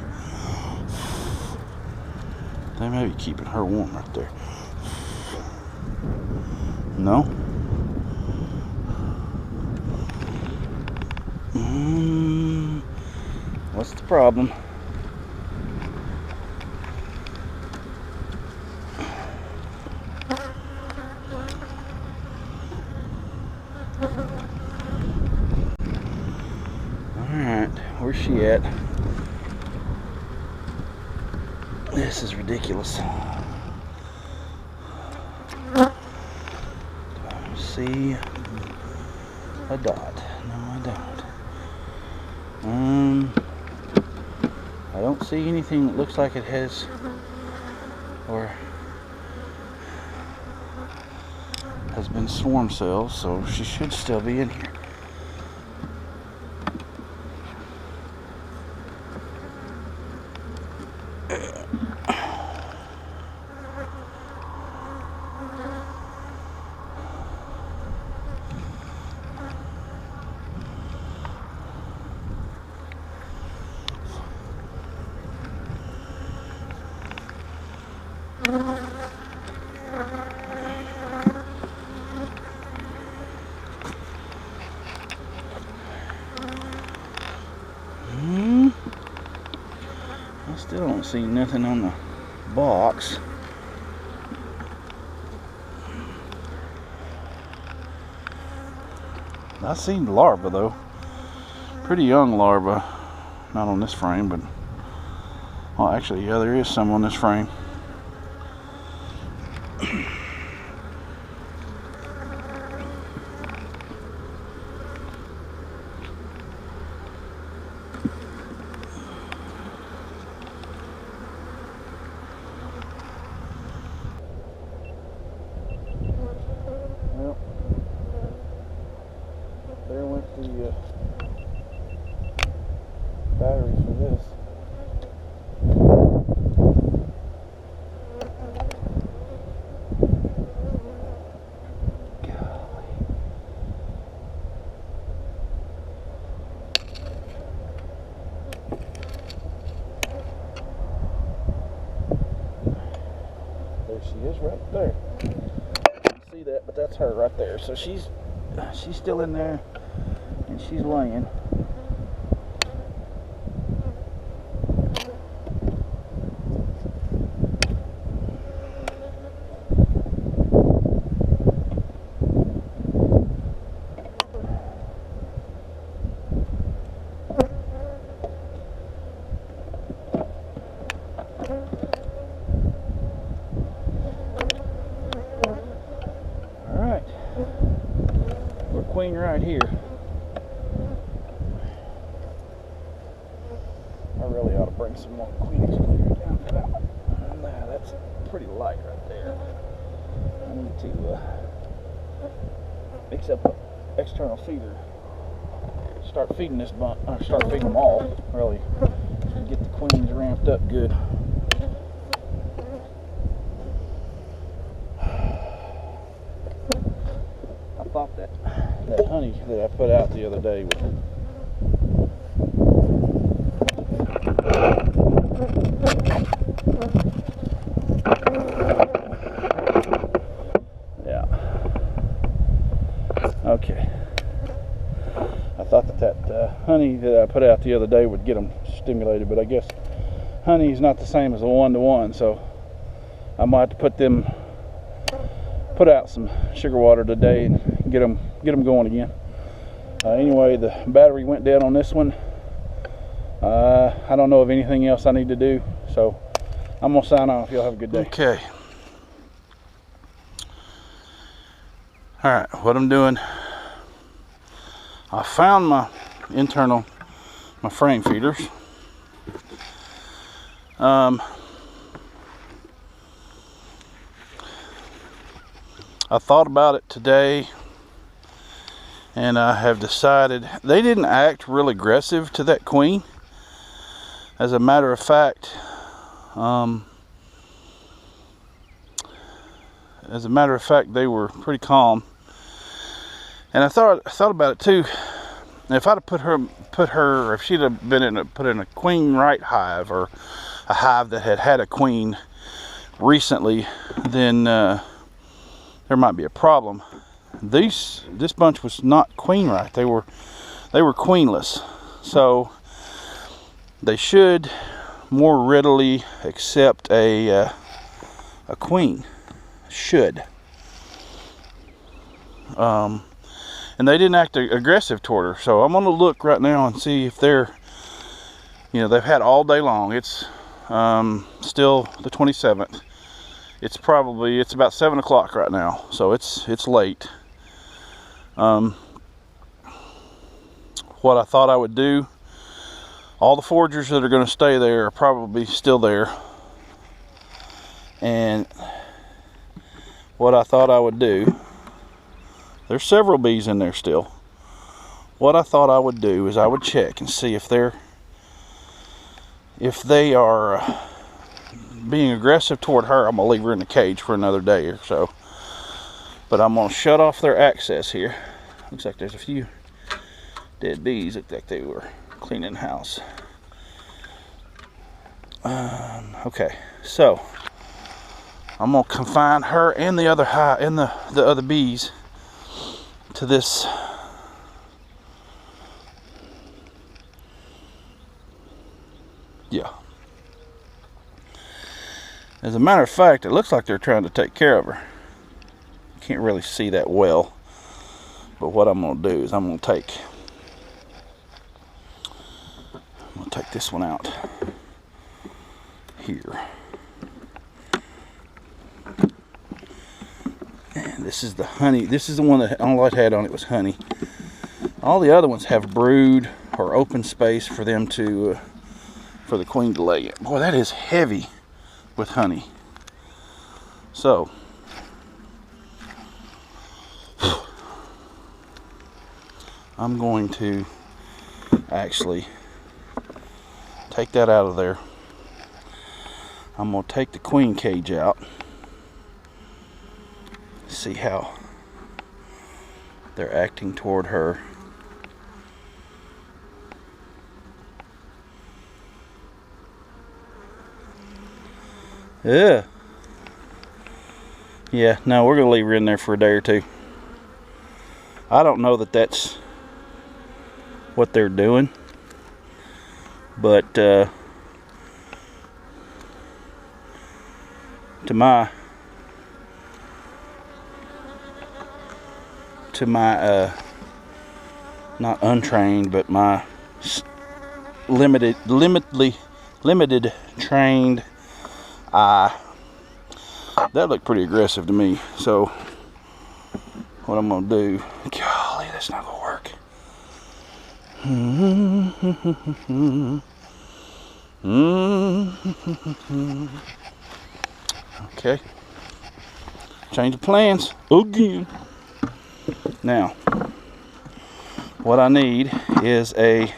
keeping her warm right there. No? What's the problem? Alright, where's she at? This is ridiculous. Do I see a dot? No, I don't. I don't see anything that looks like it has or has been swarm cells, so she should still be in here. I still don't see nothing on the box. I seen larva though. Pretty young larva. Not on this frame, but well, actually, yeah, there is some on this frame. Well, there went the batteries for this. There she is right there. You can see that, but that's her right there. So she's still in there and she's laying. Queen right here. I really ought to bring some more queen excluder down for that one. Nah, that's pretty light right there. I need to mix up an external feeder. Start feeding this bunch, or start feeding them all. Really, get the queens ramped up good. I thought that honey that I put out the other day would okay. I thought that honey that I put out the other day would get them stimulated, but I guess honey is not the same as a one-to-one, so I might have to put out some sugar water today and get them going again. Anyway, the battery went dead on this one. I don't know of anything else I need to do, so I'm gonna sign off. Y'all have a good day. Okay. All right, what I'm doing, I found my frame feeders. I thought about it today, and I have decided they didn't act real aggressive to that queen. As a matter of fact, they were pretty calm. And I thought about it too. if I'd have put her, if she'd have been put in a queen right hive, or a hive that had a queen recently, then there might be a problem. This bunch was not queen right. They were queenless, so they should more readily accept a queen. Should. And they didn't act aggressive toward her, so I'm gonna look right now and see if they're, you know, they've had all day long. It's still the 27th. It's about 7 o'clock right now, so it's late. What I thought I would do, all the foragers that are going to stay there are probably still there, and what I thought I would do, there's several bees in there still. What I thought I would do is I would check and see if they are being aggressive toward her. I'm gonna leave her in the cage for another day or so, but I'm gonna shut off their access here. Looks like there's a few dead bees. Look like they were cleaning the house. Okay, so I'm gonna confine her and the other hive and the other bees to this yeah. As a matter of fact, it looks like they're trying to take care of her. Can't really see that well, but what I'm gonna do is I'm gonna take this one out here. And this is the honey. This is the one that all I had on it was honey. All the other ones have brood or open space for them to, for the queen to lay in. Boy, that is heavy with honey. So, I'm going to actually take that out of there. I'm going to take the queen cage out. See how they're acting toward her. Yeah. Yeah, no, we're going to leave her in there for a day or two. I don't know that that's what they're doing, but to my not untrained, but my limited trained eye, that looked pretty aggressive to me. So what I'm gonna do, golly, that's not gonna work. Okay, change of plans again. Now, what I need is that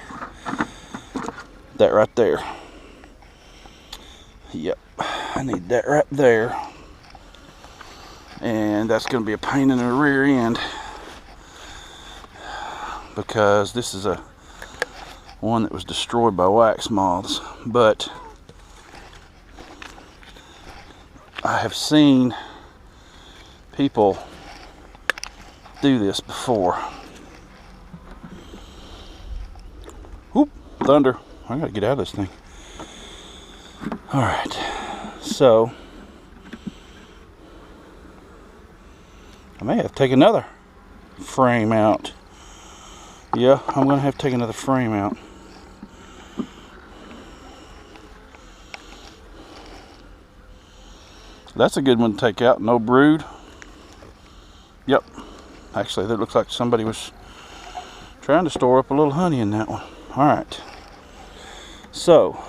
right there. Yep, I need that right there. And that's going to be a pain in the rear end, because this is a one that was destroyed by wax moths. But I have seen people do this before. Whoop, thunder. I gotta get out of this thing. Alright, so I may have to take another frame out. Yeah, I'm gonna have to take another frame out. That's a good one to take out. No brood. Yep. Actually, that looks like somebody was trying to store up a little honey in that one. Alright. So,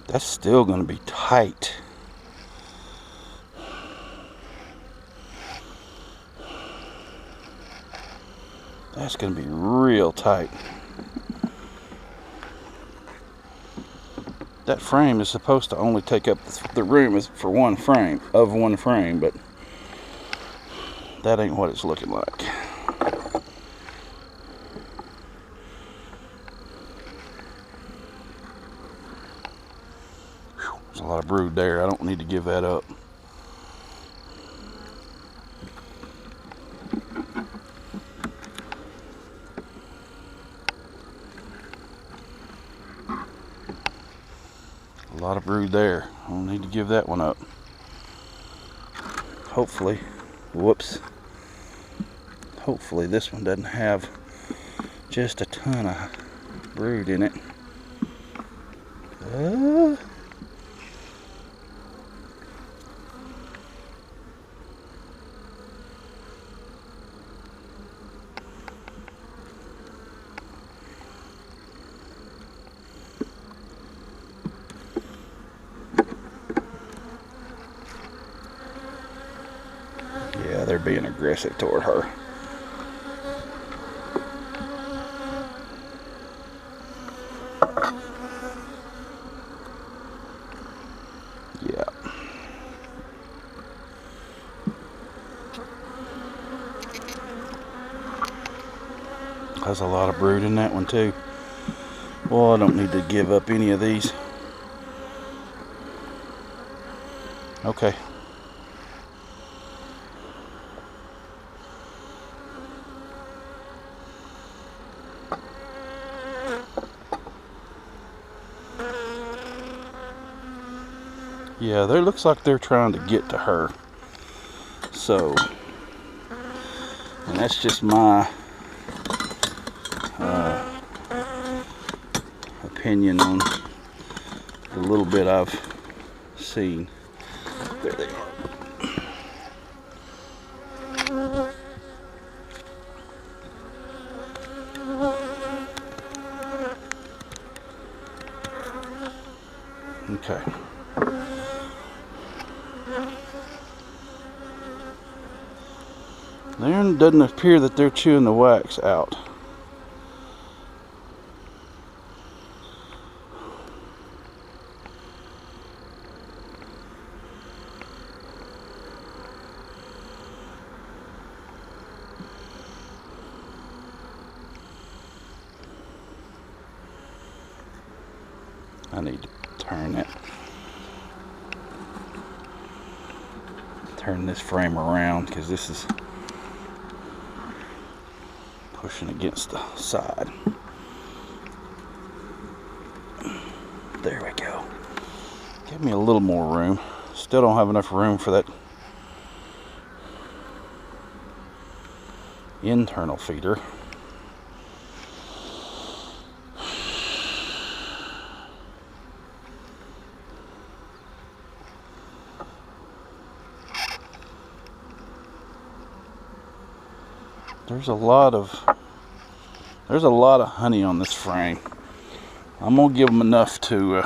that's still going to be tight. That's going to be real tight. that frame is supposed to only take up the room is for one frame, but that ain't what it's looking like. There's a lot of brood there. I don't need to give that up. A lot of brood there. I don't need to give that one up. Hopefully, whoops. Hopefully this one doesn't have just a ton of brood in it. Yeah, they're being aggressive toward her. Yeah. There's a lot of brood in that one too. Well, I don't need to give up any of these. Okay. Yeah, there looks like they're trying to get to her. So, and that's just my opinion on the little bit I've seen. There they are. Okay. There doesn't appear that they're chewing the wax out. I need to turn this frame around because this is pushing against the side. There we go. Give me a little more room. Still don't have enough room for that internal feeder. There's a lot of honey on this frame. I'm gonna give them enough to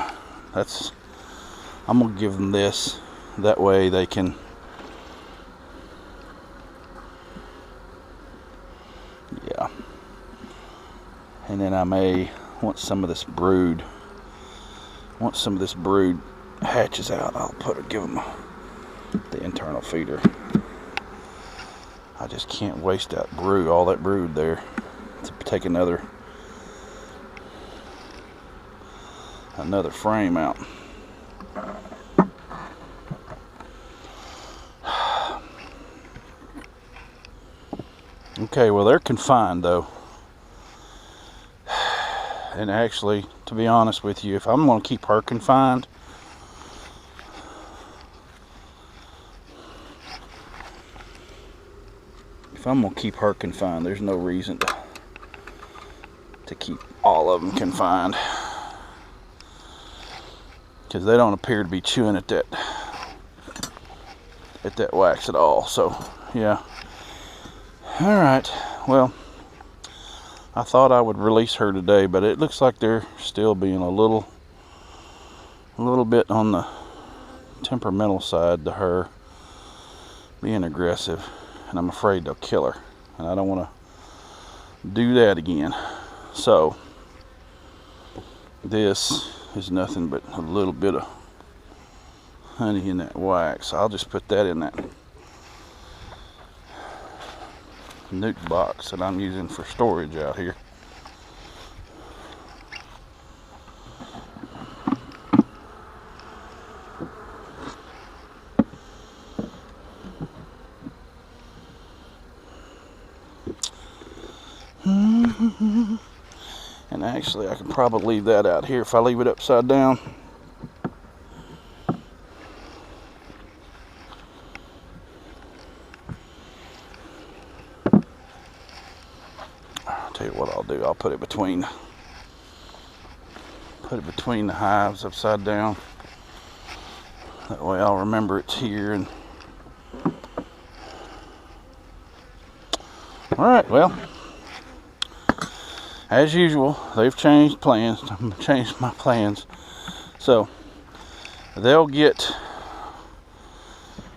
I'm gonna give them this, that way they can, yeah. And then I may, once some of this brood hatches out, I'll give them the internal feeder. I just can't waste all that brood there to take another frame out. Okay, well, they're confined though. And actually, to be honest with you, if I'm going to keep her confined, there's no reason to keep all of them confined, because they don't appear to be chewing at that wax at all. So yeah. All right, well, I thought I would release her today, but it looks like they're still being a little bit on the temperamental side to her, being aggressive. And I'm afraid they'll kill her, and I don't want to do that again. So this is nothing but a little bit of honey in that wax. I'll just put that in that Nicot box that I'm using for storage out here. And actually I can probably leave that out here if I leave it upside down. I'll tell you what I'll do. I'll put it between the hives upside down. That way I'll remember it's here. And all right, well, as usual, they've changed my plans. So they'll get,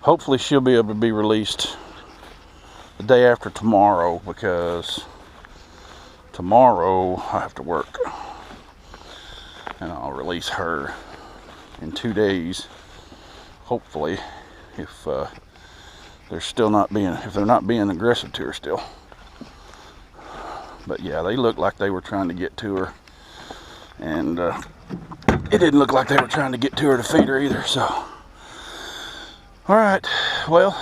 hopefully she'll be able to be released the day after tomorrow, because tomorrow I have to work. And I'll release her in 2 days, hopefully, if they're not being aggressive to her still. But yeah, they looked like they were trying to get to her, and it didn't look like they were trying to get to her to feed her either. So, all right, well,